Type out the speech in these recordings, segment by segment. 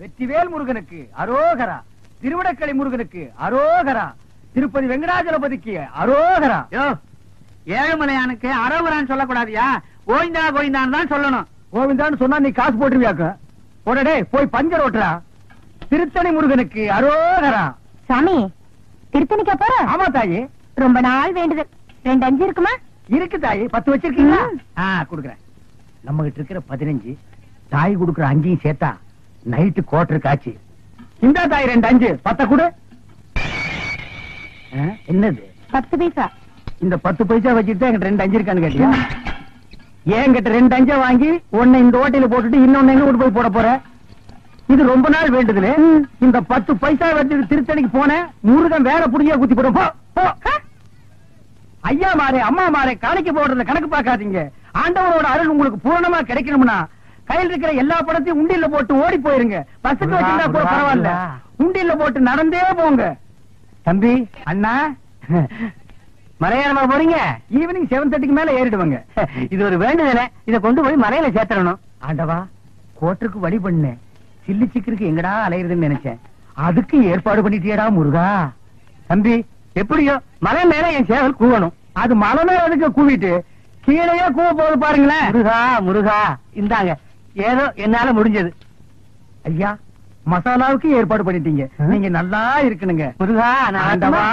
வெற்றிவேல் முருகனுக்கு அரோகரா, திருவிடக்கலை முருகனுக்கு அரோகரா, திருப்பதி வெங்கடாஜலபதிக்கு அரோகரா. ஏழுமலையானுக்கு அரோகரான்னு சொல்லக்கூடாதியா, கோவிந்தா கோவிந்தான்னு தான் சொல்லணும். கோவிந்தான்னு சொன்னா நீ காசு போட்டுருவியாக்க. உடனே போய் பஞ்சர் ஓட்டுறா. திருத்தணி முருகனுக்கு அரோகரா. சாமி திருத்தணிக்கா போற? ஆமா தாயி, ரொம்ப நாள் வேண்டுதல். 2 5 இருக்குமா? இருக்கு தாயி. 10 வச்சிருக்கீங்களா? குடுக்குறேன். நம்ம கிட்ட இருக்கிற 15, தாய் குடுக்குற 5 சேர்த்தா நைட்டு கோட்டருக்கு ஆச்சு. இந்த தாய் 2 5 10 கொடு. என்னது 10 பைசா? இந்த 10 பைசா வச்சுட்டு என்கிட்ட 2 5 இருக்கான்னு கேட்டியா? என்கிட்ட 2 5 வாங்கி ஒன்னு இந்த ஓட்டையில போட்டுட்டு இன்னொன்னு எங்க கொண்டு போய் போட போற? இது ரொம்ப நாள் வேண்டுதுல. இந்த 10 பைசா வச்சு திருத்தணிக்கு போன முருகன் வேற புடியா குத்தி போடும். ஐயா மாறே அம்மா மாறே காணிக்க போடுறத கணக்கு பார்க்காதீங்க. ஆண்டவரோட அருள் உங்களுக்கு பூரணமா கிடைக்கணும்னா கையில் இருக்கிற எல்லா பணத்தையும் உண்டியல்ல போட்டு ஓடி போயிருங்க. பஸ்ஸுக்கு வச்சிருந்தா கூட பரவாயில்ல, உண்டியல்ல போட்டு நடந்தே போங்க. தம்பி அண்ணா மலையாளமா போறீங்க? ஈவினிங் 7:30க்கு மேல ஏறிடுவாங்க. இது ஒரு வேண்டுதல, இத கொண்டு போய் மலையில சேர்த்தணும். ஆண்டவா, கோட்டருக்கு வழி பண்ணு. சில்லி சிக்கருக்கு எங்கடா அலையுதுன்னு நினைச்சேன். அதுக்கு ஏற்பாடு பண்ணிட்டியடா முருகா. தம்பி எப்படியோ மலை மேல என் சேவல் கூவணும். அது மலை மேல அதுக்கு கூவிட்டு கீழே கூவ போது பாருங்களேன். முருகா முருகா, இந்தாங்க ஏதோ என்னால முடிஞ்சது. ஐயா மசாலாவுக்கு ஏற்பாடு பண்ணிட்டீங்க. நீங்க நல்லா இருக்கணுங்க முருகா. ஆண்டவா.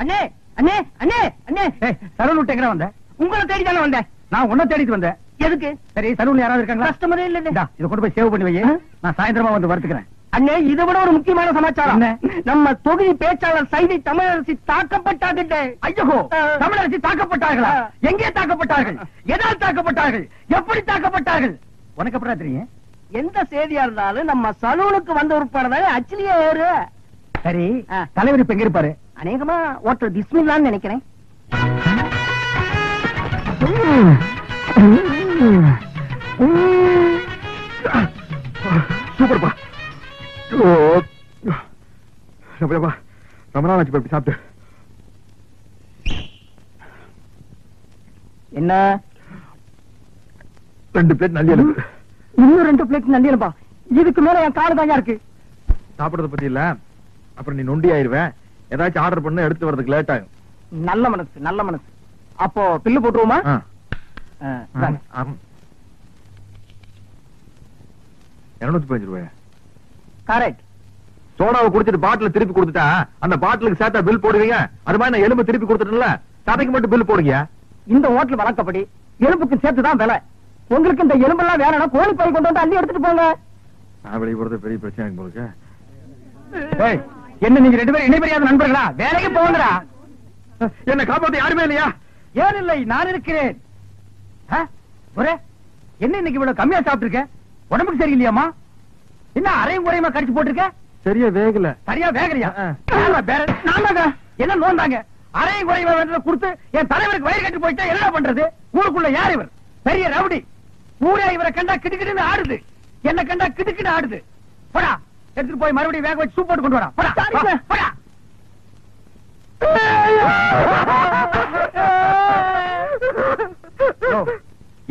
அண்ணே அண்ணே அண்ணே அண்ணே, சலூன் விட்டு எங்க வந்த? உங்களை தேடி தானே வந்தேன். நான் உன்னை தேடிட்டு வந்தேன். எதுக்கு? சரி, சலூன்ல யாராவது இருக்காங்களா? கஸ்டமரே இல்ல. இத கொண்டு போய் சேவ் பண்ணி வை. நான் சாயந்தரமா வந்து வரதுக்குறேன். அண்ணே, இதை விட ஒரு முக்கியமான சமாச்சாரம். நம்ம தொகுதி பேச்சாளர் சைதை தமிழரசி தாக்கப்பட்டார்கள். ஐயோ, தமிழரசி தாக்கப்பட்டார்களா? எங்கே தாக்கப்பட்டார்கள்? எதால் தாக்கப்பட்டார்கள்? எப்படி தாக்கப்பட்டார்கள்? உனக்கு அப்புறம் தெரியும். எந்த செய்தியா இருந்தாலும் நம்ம சலூனுக்கு வந்த உட்படதான் அச்சிலியே ஏறு. சரி, தலைவர் இப்ப எங்க இருப்பாரு? அநேகமா ஓட்டர் பிஸ்மில்லான்னு நினைக்கிறேன். சூப்பர்ப்பா. ரொம்ப நாள் ஆச்சு இப்படி சாப்பிட்டு. என்ன 2 பிளேட் நல்லி எலும்பு. இன்னும் 2 பிளேட் நல்லி எலும்பா? இதுக்கு மேல என் காடு தாங்க இருக்கு. சாப்பிடறத பத்தி இல்ல, அப்புறம் நீ நொண்டி ஆயிருவேன். ஏதாச்சும் ஆர்டர் பண்ண எடுத்து வரதுக்கு லேட் ஆகும். நல்ல மனசு நல்ல மனசு. அப்போ பில்லு போட்டுருவோமா? 215 ரூபாய். கரெக்ட். சோடாவை குடிச்சிட்டு பாட்டில திருப்பி கொடுத்துட்டா அந்த பாட்டிலுக்கு சேர்த்தா பில் போடுவீங்க. அது மாதிரி நான் எலும்பு திருப்பி கொடுத்துட்டேன்ல, சதைக்கு மட்டும் பில் போடுங்க. இந்த ஹோட்டல் வழக்கப்படி எலும்புக்கு சேர்த்துதான் விலை. உங்களுக்கு இந்த எலும்பெல்லாம் வேணும்னா கோழி பை கொண்டு வந்து அள்ளி எடுத்துட்டு போங்க. நான் வெளியே போறது பெரிய பிரச்சனை உங்களுக்கு. என்ன நீங்க 2 பேரும் இணைபெரியாத நண்பர்களா? வேலைக்கு போங்கடா. என்ன காப்பாத்த யாருமே இல்லையா? ஏன் இல்லை, நான் இருக்கிறேன். என்ன இன்னைக்கு இவ்வளவு கம்மியா சாப்பிட்டுருக்க? உடம்புக்கு சரியில்லையாமா? என்ன அரையும் குறையுமா கடிச்சு போட்டிருக்க? சரியா வேகல. சரியா வேகலையா? என்ன நோந்தாங்க? அரையும் குறையுமா கொடுத்து என் தலைவருக்கு வயிறு கட்டி போயிட்டா என்ன பண்றது? ஊருக்குள்ள யார் இவர்? பெரிய ரவுடி. ஊரே இவரை கண்டா கிடுக்கிட்டு ஆடுது. என்ன கண்டா கிடுக்கிட்டு ஆடுது. போடா, எடுத்துட்டு போய் மறுபடியும் வேக வச்சு சூப் போட்டு கொண்டு வரா. போடா.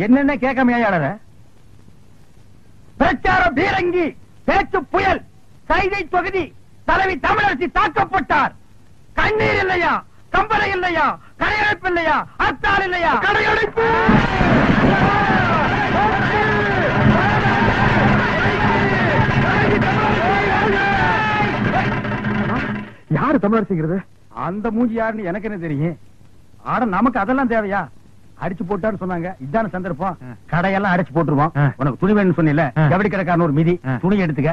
என்னென்ன கேட்காமையாளர? பிரச்சார பீரங்கி, பேச்சு புயல், சைதை தொகுதி தலைவி தமிழரசி தாக்கப்பட்டார். கண்ணீர் இல்லையா? கம்பளை இல்லையா? கடையடைப்பு இல்லையா? அத்தால் இல்லையா? கடையடைப்பு. யாரு தமிழரசிங்கிறது? அந்த மூஞ்சி யாருன்னு எனக்கு என்ன தெரியும்? ஆட நமக்கு அதெல்லாம் தேவையா? அடிச்சு போட்டான்னு சொன்னாங்க. இதான சந்தர்ப்பம். கடையெல்லாம் அடிச்சு போட்டுருவோம். உனக்கு துணி வேணும்னு சொன்னில, ஜவுளி கடைக்காரன் ஒரு மிதி துணி எடுத்துக்க.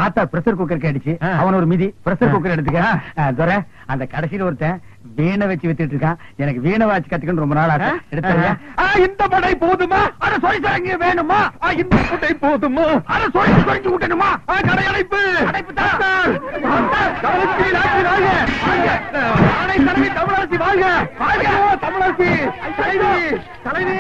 ஆத்தா பிரஷர் குக்கருக்கு அடிச்சு அவன் ஒரு மிதி பிரஷர் குக்கர் எடுத்துக்க. அந்த கடைசியில் ஒருத்தன் வீணை வச்சு வித்துட்டு இருக்கான். எனக்கு வீணை வாட்சி கத்துக்கணும் ரொம்ப நாள் ஆச்சு. எடுத்து இந்த படை போதுமா? அட சொரிசரங்க வேணுமா? இந்த படை போதுமா? அட சொரிஞ்சு விட்டணுமா? கடையடைப்பு தமிழரசி வாழ்க! வாழ்க தமிழரசி! தலைவி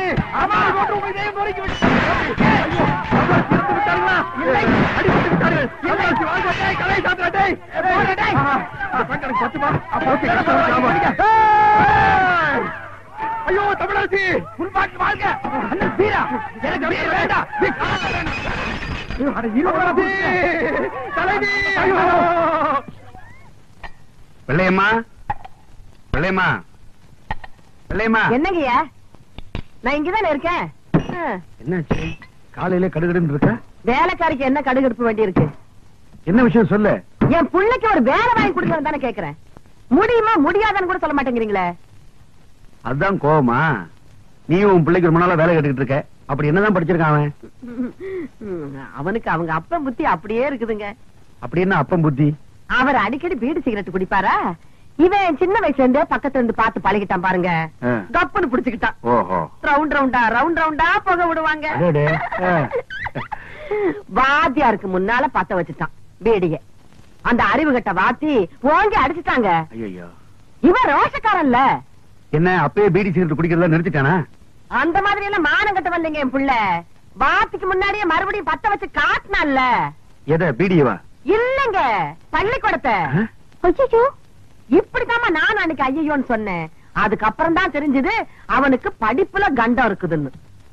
ஐயோ தமிழரசி வாழ்க! எனக்கு வேண்டாம். வெள்ளையம்மா, வெள்ளையம்மா, வெள்ளையம்மா. என்னங்கய்யா, நான் இங்கதானே இருக்கேன். என்னாச்சு? காலையில கடுகடுன்னு இருக்க? வேலைக்காரிக்கு என்ன கடுகு எடுக்க வேண்டி இருக்கு? என்ன விஷயம் சொல்லு. என் பிள்ளைக்கு ஒரு வேலை வாங்கி கொடுக்கணும் தானே கேக்குறேன். முடியுமா முடியாதான்னு கூட சொல்ல மாட்டேங்கிறீங்களே. அதுதான் கோவமா? நீயும் உன் பிள்ளைக்கு ரொம்ப நாளா வேலை கேட்டுக்கிட்டு இருக்க. அப்படி என்னதான் படிச்சிருக்கான் அவன்? அவனுக்கு அவங்க அப்பன் புத்தி அப்படியே இருக்குதுங்க. அப்படி என்ன அப்பன் புத்தி? அவர் அடிக்கடி பீடி சிகரெட் குடிப்பாரா? இவன் சின்ன வயசுல இருந்தே பக்கத்துல இருந்து பார்த்து பழகிட்டான் பாருங்க. கப்புன்னு புடிச்சுக்கிட்டான். ஓஹோ. ரவுண்ட் ரவுண்டா புகை விடுவாங்க. வாத்தியாருக்கு முன்னால பத்த வச்சுட்டான் பீடிய. அந்த அறிவு கட்ட வாத்தி ஓங்கி அடிச்சுட்டாங்க. ஐயோ. இவன் ரோஷக்காரன்ல. என்ன அப்பயே பீடி சிகரெட் குடிக்கிறதா நிறுத்திட்டானா? அந்த மாதிரி எல்லாம் மானம் கட்ட வரலைங்க என் புள்ள. வாத்திக்கு முன்னாடியே மறுபடியும் பத்த வச்சு காட்டினான்ல. எத பீடியவா? இல்லங்க, பள்ளிக்கூடத்தை. இப்படித்தாமா நான் அன்னைக்கு ஐயோன்னு சொன்னேன். அதுக்கப்புறம் தான் தெரிஞ்சது அவனுக்கு படிப்புல கண்டம் இருக்குதுன்னு.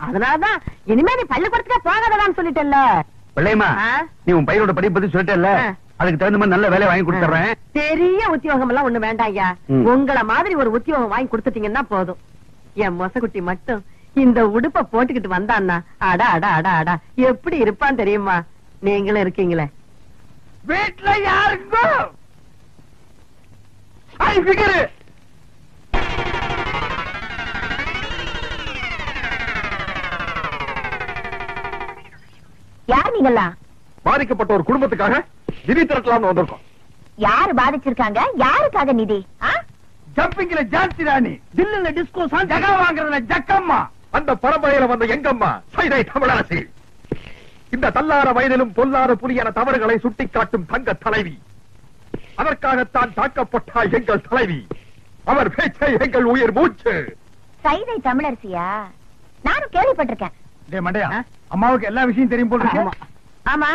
அதனாலதான் இனிமே நீ பள்ளிக்கூடத்துக்கே போகாததான்னு சொல்லிட்டல்ல. வெள்ளையம்மா, நீ உன் பையனோட படிப்பு பத்தி சொல்லிட்டல்ல, அதுக்கு தகுந்த மாதிரி நல்ல வேலை வாங்கி கொடுத்துறேன். பெரிய உத்தியோகம் எல்லாம் ஒண்ணு வேண்டாம் ஐயா. உங்களை மாதிரி ஒரு உத்தியோகம் வாங்கி கொடுத்துட்டீங்கன்னா போதும். என் மொசகுட்டி மட்டும் இந்த உடுப்ப போட்டுக்கிட்டு வந்தான்னா அடா அடா அடா அடா எப்படி இருப்பான் தெரியுமா? நீங்களும் இருக்கீங்களே. வீட்டுல யாருக்கும் யார் நீங்களா? பாதிக்கப்பட்ட ஒரு குடும்பத்துக்காக நிதி திரட்டலாம்னு வந்திருக்கோம். யாரு பாதிச்சிருக்காங்க? யாருக்காக நிதி? ஜம்பிங்ல ஜான்சி ராணி, தில்லுல டிஸ்கோ ஜகா வாங்குறதுல ஜக்கம்மா, அந்த பரம்பரையில வந்த எங்கம்மா சைதை தமிழரசி. இந்த தள்ளார வயதிலும் பொல்லாத புலியான தவறுகளை சுட்டிக்காட்டும் தங்க தலைவி. அதற்காகத்தான் தாக்கப்பட்டால் எங்கள் தலைவி. அவர் பேச்சை எங்கள் உயிர் மூச்சு. சைதை தமிழரசியா? நானும் கேள்விப்பட்டிருக்கேன். மண்டையா, அம்மாவுக்கு எல்லா விஷயம் தெரியும் போல இருக்கு. ஆமா,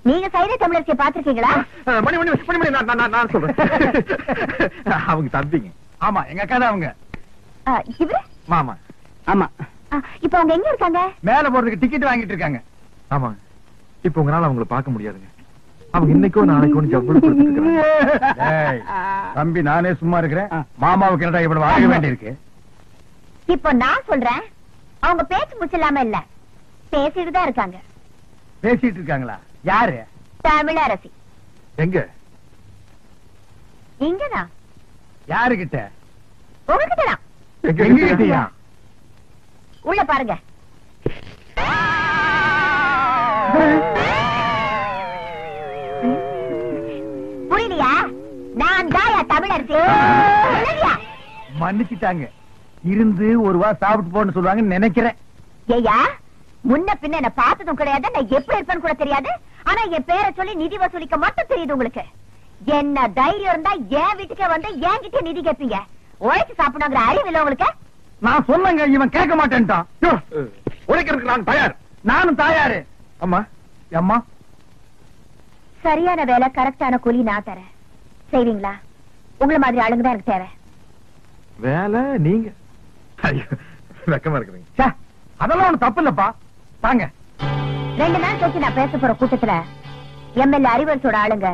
நீங்க சைதை தமிழரசியை பாத்திருக்கீங்களா? மணி மணி மணி மணி நான் சொல்றேன். அவங்க தம்பிங்க. ஆமா, எங்க அக்கா தான் அவங்க. இவரு மாமா. ஆமா. இப்ப அவங்க எங்க இருக்காங்க? மேல போறதுக்கு டிக்கெட் வாங்கிட்டு இருக்காங்க. ஆமா, இப்ப உங்களால அவங்களை பார்க்க முடியாதுங்க. அவங்க இன்னைக்கோ நாளைக்கோ ஜவ்வளவு கொடுத்துருக்காங்க. தம்பி, நானே சும்மா இருக்கிறேன். மாமாவுக்கு என்னடா இவ்வளவு வாங்க வேண்டி இருக்கு? இப்போ நான் சொல்றேன், அவங்க பேச்சு முச்சில்லாம இல்ல, பேசிட்டு தான் இருக்காங்க. பேசிட்டு இருக்காங்களா? யாரு? தமிழரசி. எங்க? இங்கதான். யாருகிட்ட? உங்ககிட்டதான். எங்ககிட்டயா? உள்ள பாருங்க. புரியலையா? நான் தாயா தமிழரசி. மன்னிச்சுட்டாங்க. இருந்து ஒரு வா சாப்பிட்டு போன்னு சொல்லுவாங்கன்னு நினைக்கிறேன். ஏயா, முன்ன பின்ன என்ன பார்த்ததும் கிடையாது, நான் எப்படி இருப்பேன்னு கூட தெரியாது. ஆனா என் பேரை சொல்லி நிதி வசூலிக்க மட்டும் தெரியுது உங்களுக்கு. என்ன தைரியம் இருந்தா என் வீட்டுக்கே வந்து என்கிட்ட நிதி கேட்பீங்க. உழைச்சு சாப்பிடணுங்கிற அறிவு இல்ல உங்களுக்கு? நான் சொன்னங்க, இவன் கேட்க மாட்டேன்ட்டான். உழைக்கிறதுக்கு நான் தயார். நானும் தயாரு. அம்மா, அம்மா, சரியான வேலை கரெக்டான கூலி நான் தரேன். செய்வீங்களா? உங்களை மாதிரி ஆளுங்க தான் எனக்கு தேவை. வேலை நீங்க? வெக்கமா இருக்குதுங்க. அதெல்லாம் ஒண்ணு தப்பு இல்லப்பா. தாங்க. 2 நாள் கழிச்சு நான் பேச போற கூட்டத்துல எம்எல்ஏ அறிவரசோட ஆளுங்க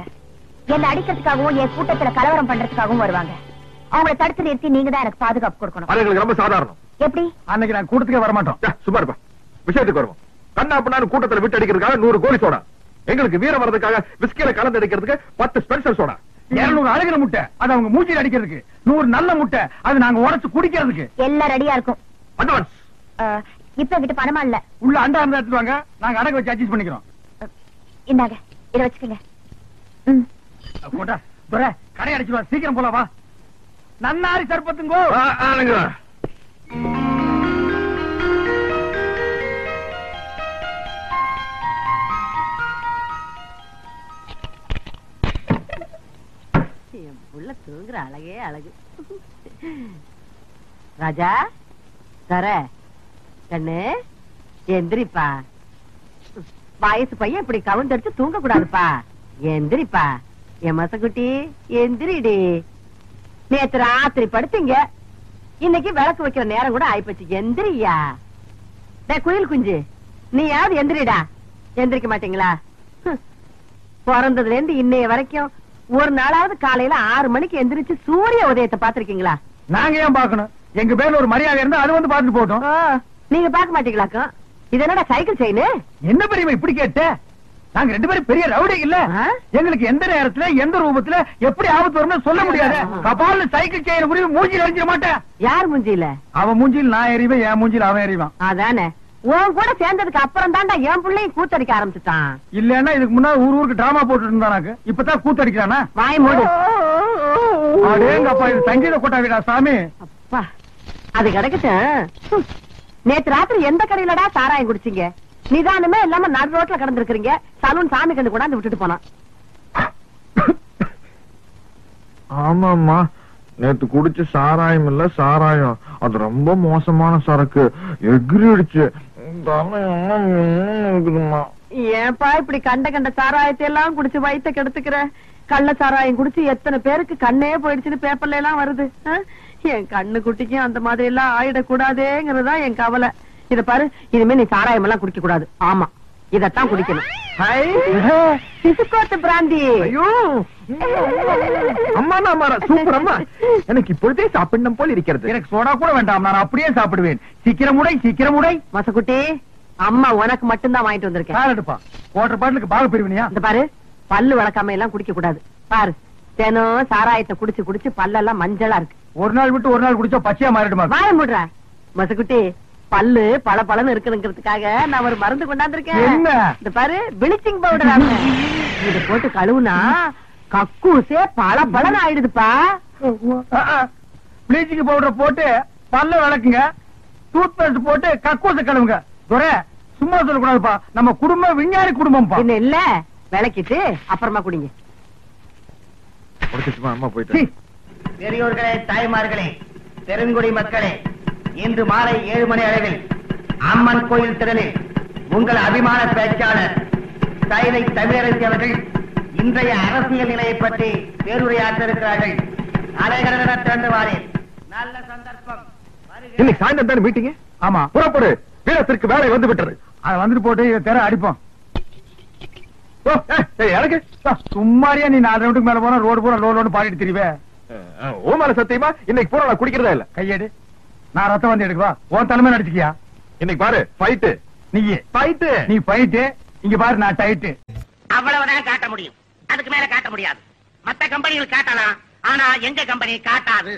என்ன அடிக்கிறதுக்காகவும் என் கூட்டத்துல கலவரம் பண்றதுக்காகவும் வருவாங்க. அவங்களை தடுத்து நிறுத்தி நீங்க தான் எனக்கு பாதுகாப்பு கொடுக்கணும். அது எங்களுக்கு ரொம்ப சாதாரணம். எப்படி? அன்னைக்கு நான் கூட்டத்துக்கே வரமாட்டோம். சும்மா இருப்பா. விஷயத்துக்கு வருவோம். கண்ணா பண்ணான்னு கூட்டத்துல விட்டு அடிக்கிறதுக்காக 100 கோழி சோடா, எங்களுக்கு வீரம் வர்றதுக்காக விஸ்கில கலந்து அடிக்கிறதுக்கு 10 ஸ்பென்சர் சோடா, 200 அழுகிற முட்டை அது அவங்க மூச்சில் அடிக்கிறதுக்கு, 100 நல்ல முட்டை அது நாங்க உடைச்சு குடிக்கிறதுக்கு. எல்லாம் ரெடியா இருக்கும். அட்வான்ஸ். இப்ப என்கிட்ட பணமா இல்ல. உள்ள அண்டா இருந்தா எடுத்துவாங்க, நாங்க அடகு வச்சு அட்ஜஸ்ட் பண்ணிக்கிறோம். இந்தாங்க, இத வச்சுக்கங்க. போட்டா துரை கடை அடிச்சுவா. சீக்கிரம் போல வா. நன்னாரி சர்பத்துங்கோ. என் புள்ள தூங்குற அழகே அழகு. ராஜா, தர கண்ணு எந்திரிப்பா. வயசு பையன் இப்படி கவுந்தடிச்சு தூங்க கூடாதுப்பா. எந்திரிப்பா என் மசக்குட்டி, எந்திரிடி. நேத்து ராத்திரி படுத்தீங்க, இன்னைக்கு விளக்கு வைக்கிற நேரம் கூட ஆயிப்போச்சு. எந்திரியா. குயில் குஞ்சு, நீயாவது எந்திரிடா. எந்திரிக்க மாட்டீங்களா? பிறந்ததுல இருந்து இன்னைய வரைக்கும் ஒரு நாளாவது காலையில 6 மணிக்கு எந்திரிச்சு சூரிய உதயத்தை பாத்திருக்கீங்களா? நாங்க ஏன் பாக்கணும்? எங்க பேர்ல ஒரு மரியாதை இருந்தா அது வந்து பாத்துட்டு போட்டோம். நீங்க பாக்க மாட்டீங்களாக்கும்? இது என்னடா சைக்கிள் செயின்? என்ன பெரியமா இப்படி கேட்ட? நாங்க 2 பேரும் பெரிய ரவுடி இல்ல. எங்களுக்கு எந்த நேரத்துல எந்த ரூபத்துல எப்படி ஆபத்து வரும்னு சொல்ல முடியாது. கபால்ல சைக்கிள் செயின் புரிய மூஞ்சில எரிஞ்சிட மாட்டேன். யார் மூஞ்சில? அவன் மூஞ்சில நான் எறிவேன், என் மூஞ்சில அவன் எறிவான். அதானே. உன் கூட சேர்ந்ததுக்கு அப்புறம் தான்டா என் பிள்ளையும் கூத்தடிக்க ஆரம்பிச்சுட்டான். இல்லன்னா இதுக்கு முன்னாடி ஊருக்கு டிராமா போட்டு இருந்தானாக்கு இப்பதான் கூத்தடிக்கிறானா? வாய் மூடு. அடேங்கப்பா, இது சங்கீத கொட்டாவிடா சாமி. அப்பா அது கிடக்கட்டும். நேத்து ராத்திரி எந்த கடையிலடா சாராயம் குடிச்சீங்க? நிதானமே இல்லாம நடு ரோட்ல கடந்திருக்கீங்க. சலூன் சாமி கண்டு கொண்டாந்து விட்டுட்டு போனான். ஆமாம்மா, நேத்து குடிச்ச சாராயம் இல்ல சாராயம், அது ரொம்ப மோசமான சரக்கு, எகிரிடுச்சு. ஏன்பா இப்படி கண்ட கண்ட சாராயத்தை எல்லாம் குடிச்சு வயித்த கெடுத்துக்கிற? கள்ள சாராயம் குடிச்சு எத்தனை பேருக்கு கண்ணே போயிடுச்சுன்னு பேப்பர்ல எல்லாம் வருது. என் கண்ணு குட்டிக்கும் அந்த மாதிரி எல்லாம் ஆயிடக்கூடாதேங்கிறதா என் கவலை. இத பாரு, இனிமே நீ சாராயம் எல்லாம் குடிக்க கூடாது. ஆமா, இதத்தான் குடிக்கணும். சிசுக்கோத்து பிராந்தி. ஐயோ அம்மா, சூப்பர் அம்மா, எனக்கு இப்பொழுதே சாப்பிடணும் போல் இருக்கிறது. எனக்கு சோடா கூட வேண்டாம், நான் அப்படியே சாப்பிடுவேன். சீக்கிரம் உடை, சீக்கிரம் உடை. மசக்குட்டி, அம்மா உனக்கு மட்டும்தான் வாங்கிட்டு வந்திருக்கேன். கால் எடுப்பா. குவார்டர் பாட்டிலுக்கு பாக பிரிவினியா? இந்த பாரு, பல்லு வளர்க்காம எல்லாம் குடிக்க கூடாது. பாரு, தினம் சாராயத்தை குடிச்சு குடிச்சு பல்லெல்லாம் மஞ்சளா இருக்கு. ஒரு நாள் விட்டு ஒரு நாள் குடிச்சா பச்சையா மாறிடுமா? வாய மூடுற மசக்குட்டி. பல்லு பல பலன்னு இருக்கணுங்கிறதுக்காக நான் ஒரு மருந்து கொண்டாந்துருக்கேன். என்ன? இந்த பாரு, பிளிச்சிங் பவுடர். இத போட்டு கழுவுனா கக்கூசே பல பலன்னு ஆயிடுதுப்பா. பிளீச்சிங் பவுடர் போட்டு பல்ல விளக்குங்க, டூத் பேஸ்ட் போட்டு கக்கூச கழுவுங்க. துரை, சும்மா சொல்லக்கூடாதுப்பா, நம்ம குடும்பம் விஞ்ஞானி குடும்பம். என்ன இல்ல, விளக்கிட்டு அப்புறமா குடிங்க. அம்மா போயிட்டு. பெரியோர்களே, தாய்மார்களே, பெருங்குடி மக்களே, இன்று மாலை 7 மணி அளவில் அம்மன் கோயில் திறனில் உங்கள் அபிமான பேச்சாளர் சைதை தமிழரசி அவர்கள் இன்றைய அரசியல் நிலையை பற்றி பேருரையாற்ற இருக்கிறார்கள். அலைகடன திறந்து வாரேன். நல்ல சந்தர்ப்பம். இன்னைக்கு சாயந்தரம் தானே மீட்டிங்? ஆமா, புறப்படு, வீரத்திற்கு வேலை வந்து விட்டது. அதை வந்துட்டு போட்டு இதை தெர அடிப்போம். எனக்கு சும்மாரியா நீ 4 ரவுண்டுக்கு மேல போனா ரோடு பூரா லோடு பாடிட்டு தெரியுவே. ஓ மேல சத்தியமா இன்னைக்கு பூரா நான் குடிக்கிறதா இல்ல. கையேடு, நான் ரத்தம் வந்து எடுக்கவா? உன் தலைமை நடிச்சுக்கியா? இன்னைக்கு பாரு, ஃபைட்டு. நீ ஃபைட்டு, நீ ஃபைட்டு. இங்க பாரு, நான் டைட்டு. அவ்வளவுதான் காட்ட முடியும், அதுக்கு மேல காட்ட முடியாது. மத்த கம்பெனிகள் காட்டலாம், ஆனா எங்க கம்பெனி காட்டாது.